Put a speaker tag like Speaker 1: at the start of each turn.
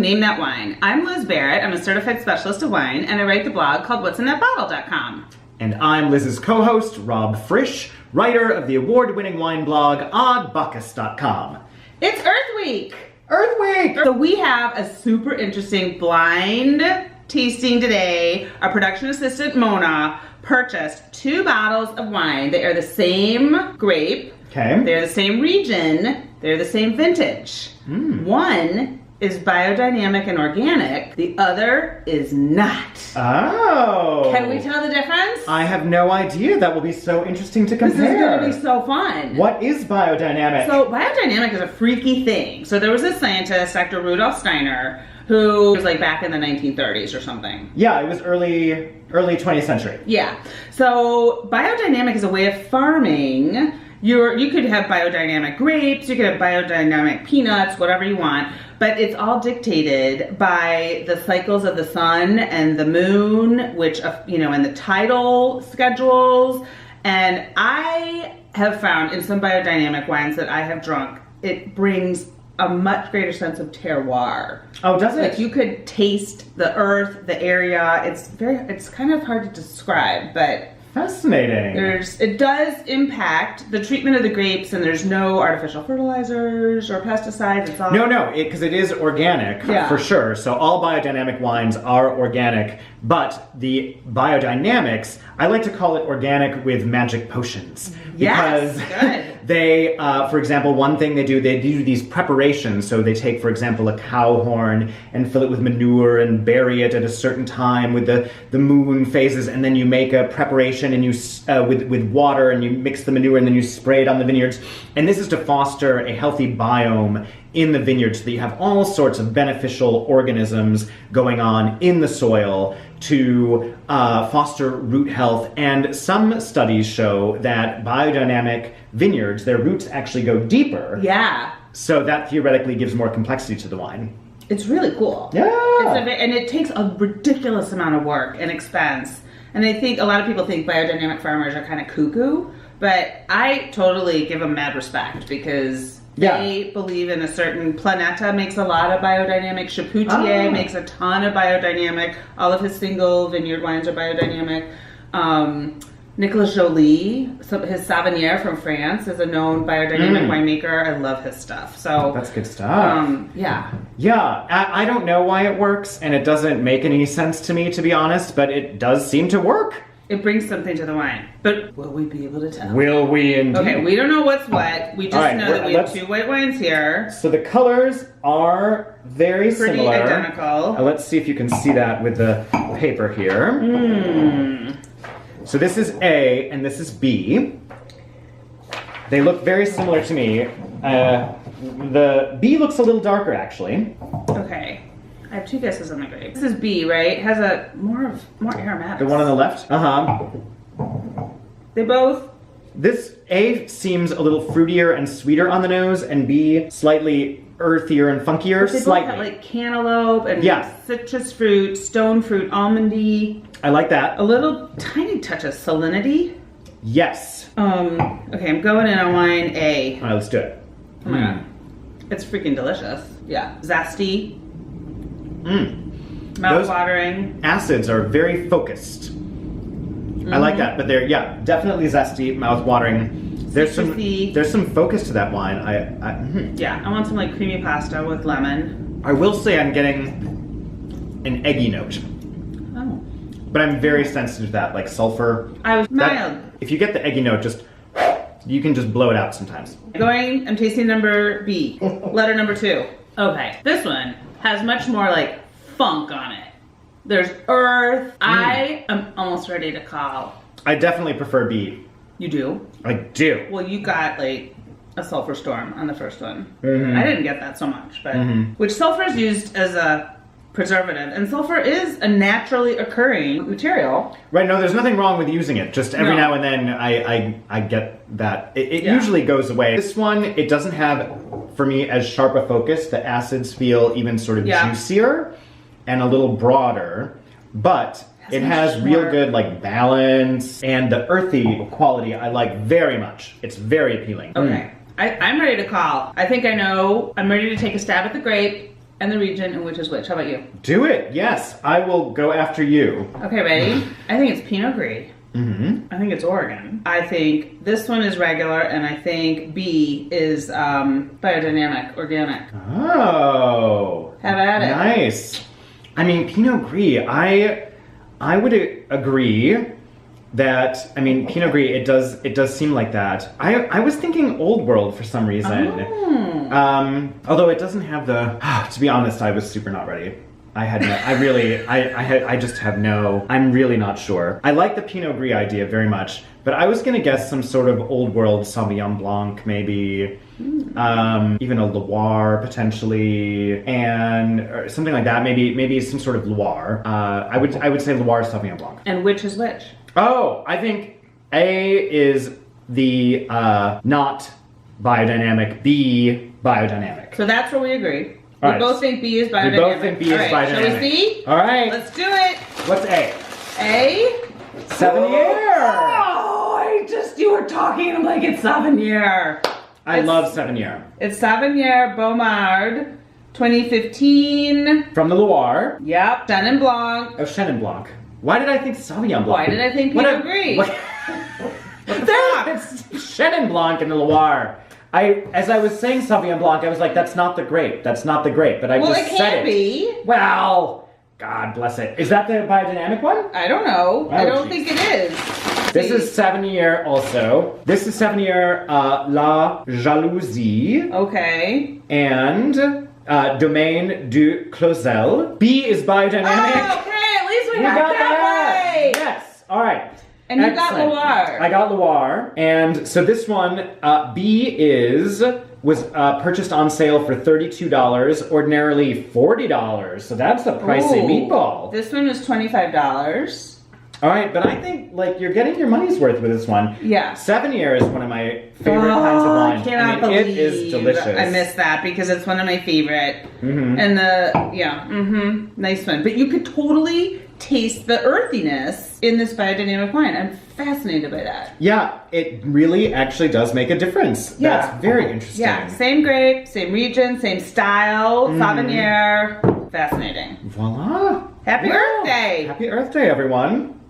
Speaker 1: Name That Wine. I'm Liz Barrett. I'm a certified specialist of wine, and I write the blog called what'sinthatbottle.com.
Speaker 2: And I'm Liz's co-host, Rob Frisch, writer of the award-winning wine blog, oddbuckus.com.
Speaker 1: It's Earth Week!
Speaker 2: Earth Week!
Speaker 1: So we have a super interesting blind tasting today. Our production assistant, Mona, purchased 2 bottles of wine. They are the same grape.
Speaker 2: Okay.
Speaker 1: They're the same region. They're the same vintage. One is biodynamic and organic. The other is not.
Speaker 2: Oh.
Speaker 1: Can we tell the difference?
Speaker 2: I have no idea. That will be so interesting to compare.
Speaker 1: This is going to be so fun.
Speaker 2: What is biodynamic?
Speaker 1: So biodynamic is a freaky thing. So there was a scientist, Dr. Rudolf Steiner, who was like back in the 1930s or something.
Speaker 2: Yeah, it was early 20th century.
Speaker 1: Yeah. So biodynamic is a way of farming. You could have biodynamic grapes, you could have biodynamic peanuts, whatever you want, but it's all dictated by the cycles of the sun and the moon, which, and the tidal schedules. And I have found in some biodynamic wines that I have drunk, it brings a much greater sense of terroir.
Speaker 2: Oh, does it?
Speaker 1: Like you could taste the earth, the area. It's kind of hard to describe, but
Speaker 2: fascinating.
Speaker 1: It does impact the treatment of the grapes, and there's no artificial fertilizers or pesticides. It's all
Speaker 2: No, because it is organic, for sure. So all biodynamic wines are organic, but the biodynamics, I like to call it organic with magic potions.
Speaker 1: Yes,
Speaker 2: because
Speaker 1: good.
Speaker 2: They, for example, one thing they do these preparations. So they take, for example, a cow horn and fill it with manure and bury it at a certain time with the moon phases, and then you make a preparation and you with water, and you mix the manure and then you spray it on the vineyards. And this is to foster a healthy biome in the vineyard so that you have all sorts of beneficial organisms going on in the soil to foster root health. And some studies show that biodynamic vineyards, their roots actually go deeper.
Speaker 1: Yeah.
Speaker 2: So that theoretically gives more complexity to the wine.
Speaker 1: It's really cool.
Speaker 2: Yeah.
Speaker 1: And it takes a ridiculous amount of work and expense. And I think a lot of people think biodynamic farmers are kind of cuckoo, but I totally give them mad respect because they believe in a certain. Planeta makes a lot of biodynamic. Chapoutier makes a ton of biodynamic. All of his single vineyard wines are biodynamic. Nicolas Joly, his Sauvignon from France, is a known biodynamic winemaker. I love his stuff. So
Speaker 2: that's good stuff.
Speaker 1: Yeah.
Speaker 2: I don't know why it works, and it doesn't make any sense to me, to be honest, but it does seem to work.
Speaker 1: It brings something to the wine. But will we be able to tell?
Speaker 2: Will we indeed?
Speaker 1: Okay, we don't know what's what. We just know that we have 2 white wines here.
Speaker 2: So the colors are very
Speaker 1: pretty
Speaker 2: similar.
Speaker 1: Identical.
Speaker 2: Let's see if you can see that with the paper here. So this is A and this is B. They look very similar to me. The B looks a little darker, actually.
Speaker 1: Okay. I have 2 guesses on the grape. This is B, right? It has a more aromatics.
Speaker 2: The one on the left?
Speaker 1: They both.
Speaker 2: This A seems a little fruitier and sweeter on the nose, and B slightly earthier and funkier.
Speaker 1: But they both have like cantaloupe and citrus fruit, stone fruit, almondy.
Speaker 2: I like that.
Speaker 1: A little tiny touch of salinity.
Speaker 2: Yes.
Speaker 1: Okay, I'm going in on wine A.
Speaker 2: All right, let's do it.
Speaker 1: Oh my god. It's freaking delicious. Yeah. Zesty. Mouth-watering.
Speaker 2: Acids are very focused. I like that, but they're definitely zesty, mouth-watering. There's some focus to that wine.
Speaker 1: Yeah, I want some like creamy pasta with lemon.
Speaker 2: I will say I'm getting an eggy note.
Speaker 1: Oh.
Speaker 2: But I'm very sensitive to that, like sulfur.
Speaker 1: I was mild.
Speaker 2: If you get the eggy note, you can just blow it out sometimes.
Speaker 1: I'm tasting number B, letter number 2. Okay, this one has much more like funk on it. There's earth. I am almost ready to call.
Speaker 2: I definitely prefer B.
Speaker 1: You do?
Speaker 2: I do.
Speaker 1: Well, you got like a sulfur storm on the first one. I didn't get that so much, but which sulfur is used as a preservative, and sulfur is a naturally occurring material.
Speaker 2: Right, no, there's nothing wrong with using it. Just every now and then I get that. It usually goes away. This one, it doesn't have, for me, as sharp a focus. The acids feel even sort of juicier and a little broader, but it has real good like balance, and the earthy quality I like very much. It's very appealing.
Speaker 1: Okay. I'm ready to call. I think I know. I'm ready to take a stab at the grape. and the region in which is which. How about you?
Speaker 2: Do it. Yes, I will go after you.
Speaker 1: Okay, ready? I think it's Pinot Gris.
Speaker 2: Mm-hmm.
Speaker 1: I think it's Oregon. I think this one is regular, and I think B is biodynamic, organic.
Speaker 2: Oh.
Speaker 1: Have at it.
Speaker 2: Nice. I mean, Pinot Gris, I would agree that, I mean, Pinot Gris, it does seem like that. I was thinking Old World for some reason.
Speaker 1: Oh.
Speaker 2: Although it doesn't have the, to be honest, I was super not ready. I just have no, I'm really not sure. I like the Pinot Gris idea very much, but I was gonna guess some sort of Old World Sauvignon Blanc, maybe, even a Loire potentially, and or something like that. Maybe some sort of Loire. I would say Loire Sauvignon Blanc.
Speaker 1: And which is which?
Speaker 2: Oh, I think A is the not biodynamic, B biodynamic.
Speaker 1: So that's where we agree.
Speaker 2: All
Speaker 1: We
Speaker 2: right.
Speaker 1: both think B is biodynamic.
Speaker 2: We both think B is biodynamic.
Speaker 1: Shall we see?
Speaker 2: All right.
Speaker 1: Let's do it.
Speaker 2: What's A?
Speaker 1: A.
Speaker 2: Sauvignon.
Speaker 1: Oh, you were talking, I'm like, it's Sauvignon.
Speaker 2: I love Sauvignon.
Speaker 1: It's Sauvignon Beaumard 2015.
Speaker 2: From the Loire.
Speaker 1: Yep. Chenin Blanc.
Speaker 2: Oh, Chenin Blanc. Why did I think Sauvignon Blanc?
Speaker 1: Why did I think Pinot Gris?
Speaker 2: What the fuck? It's Chenin Blanc in the Loire. As I was saying Sauvignon Blanc, I was like, that's not the grape. That's not the grape. But I just said it.
Speaker 1: Well, it can be.
Speaker 2: Well, God bless it. Is that the biodynamic one?
Speaker 1: I don't know. I don't
Speaker 2: geez.
Speaker 1: think it is.
Speaker 2: This is Sauvignon also. This is Sauvignon La Jalousie.
Speaker 1: Okay.
Speaker 2: And Domaine du Clozel. B is biodynamic.
Speaker 1: Oh, okay. At least we
Speaker 2: You
Speaker 1: got that right.
Speaker 2: Yes. All right.
Speaker 1: And you got Loire.
Speaker 2: I got Loire. And so this one, B was purchased on sale for $32, ordinarily $40. So that's a pricey meatball.
Speaker 1: This one was $25.
Speaker 2: All right, but I think like you're getting your money's worth with this one.
Speaker 1: Yeah.
Speaker 2: Sauvignon is one of my favorite kinds of wine.
Speaker 1: I cannot believe
Speaker 2: it is delicious.
Speaker 1: I missed that because it's one of my favorite. And nice one. But you could totally taste the earthiness in this biodynamic wine. I'm fascinated by that.
Speaker 2: Yeah, it really actually does make a difference.
Speaker 1: Yeah.
Speaker 2: That's very interesting.
Speaker 1: Yeah, same grape, same region, same style, Sauvignon. Fascinating.
Speaker 2: Voila.
Speaker 1: Happy Earth Day.
Speaker 2: Happy Earth Day, everyone.